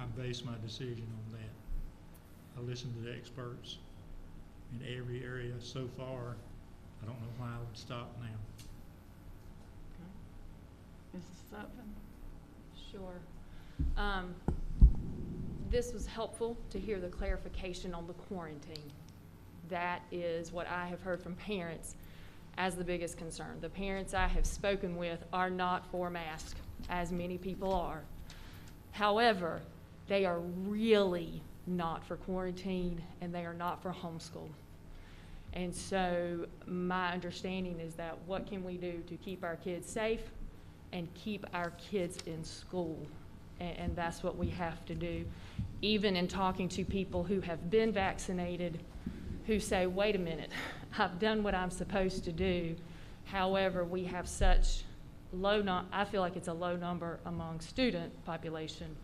I base my decision on that. I listen to the experts in every area so far. I don't know why I would stop now. Mrs. Sutton? Sure. This was helpful to hear the clarification on the quarantine. That is what I have heard from parents as the biggest concern. The parents I have spoken with are not for masks, as many people are. However, they are really not for quarantine, and they are not for homeschool. And so my understanding is that what can we do to keep our kids safe and keep our kids in school? And that's what we have to do. Even in talking to people who have been vaccinated, who say, wait a minute, I've done what I'm supposed to do. However, we have such low, I feel like it's a low number among student population,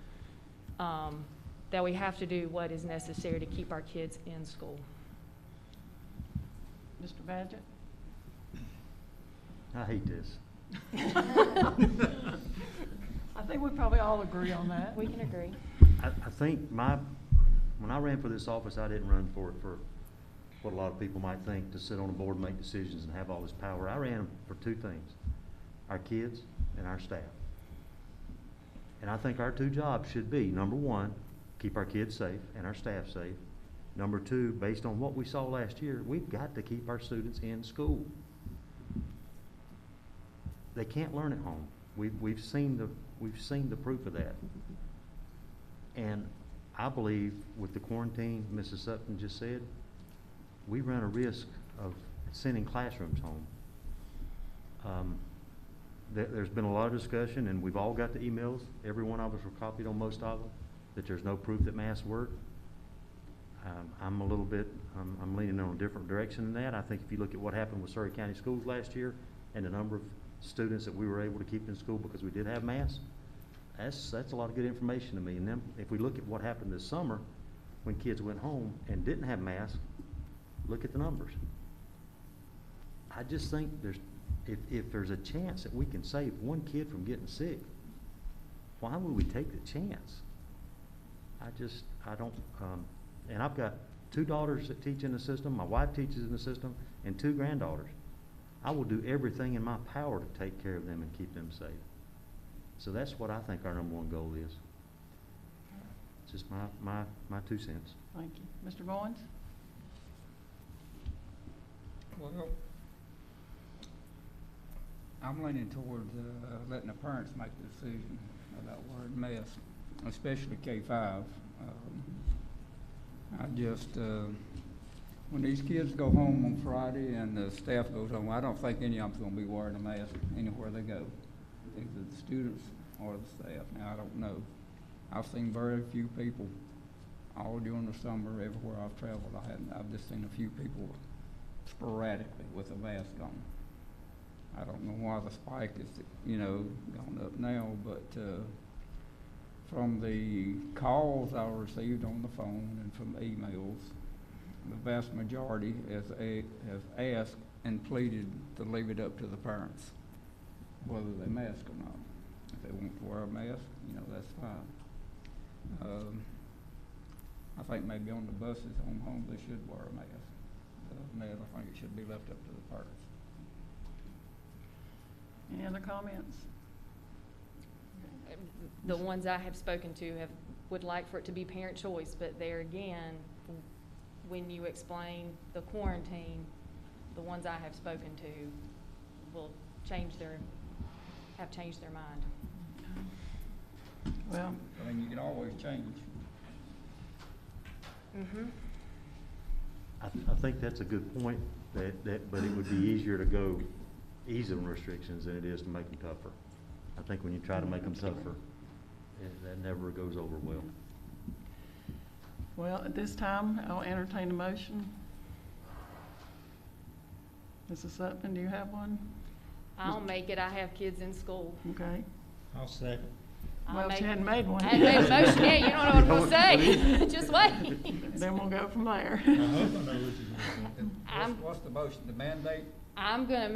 that we have to do what is necessary to keep our kids in school. Mr. Badgett? I hate this. I think we probably all agree on that. We can agree. I think when I ran for this office, I didn't run for it for what a lot of people might think, to sit on a board and make decisions and have all this power. I ran for two things: our kids and our staff. And I think our two jobs should be, number one, keep our kids safe and our staff safe. Number two, based on what we saw last year, we've got to keep our students in school. They can't learn at home. We've seen the proof of that. And I believe with the quarantine, Mrs. Sutton just said, we run a risk of sending classrooms home. There's been a lot of discussion, and we've all got the emails. Every one of us were copied on most of them, that there's no proof that masks work. I'm leaning on a different direction than that. I think if you look at what happened with Surry County schools last year and the number of students that we were able to keep in school because we did have masks, that's a lot of good information to me. And then if we look at what happened this summer when kids went home and didn't have masks, look at the numbers. I just think if there's a chance that we can save one kid from getting sick, why would we take the chance? I don't, and I've got 2 daughters that teach in the system, my wife teaches in the system, and 2 granddaughters. I will do everything in my power to take care of them and keep them safe. So that's what I think our number one goal is. It's just my 2 cents. Thank you. Mr. Bowens? Well, I'm leaning towards letting the parents make the decision about wearing masks, especially K-5. I just, when these kids go home on Friday and the staff goes home, I don't think any of them's gonna be wearing a mask anywhere they go, either the students or the staff. Now, I don't know. I've seen very few people all during the summer, everywhere I've traveled. I've just seen a few people sporadically with a mask on. I don't know why the spike is, gone up now, but from the calls I received on the phone and from emails, the vast majority have asked and pleaded to leave it up to the parents, whether they mask or not. If they want to wear a mask, that's fine. I think maybe on the buses home they should wear a mask. I think it should be left up to the parents. Any other comments? The ones I have spoken to would like for it to be parent choice, but there again, when you explain the quarantine, the ones I have spoken to will have changed their mind. Well, I mean, you can always change. Mm-hmm. I think that's a good point, but it would be easier to go easy on restrictions than it is to make them tougher. I think when you try to make them tougher, that never goes over well. Well, at this time, I'll entertain a motion. Mrs. Sutton, do you have one? I'll make it. I have kids in school. Okay. I'll second. Well, she hadn't made one. I hadn't made a motion yet. You don't know what I'm going to say. Just wait. Then we'll go from there. I hope I know what you're going to say. What's the motion, the mandate? I'm going to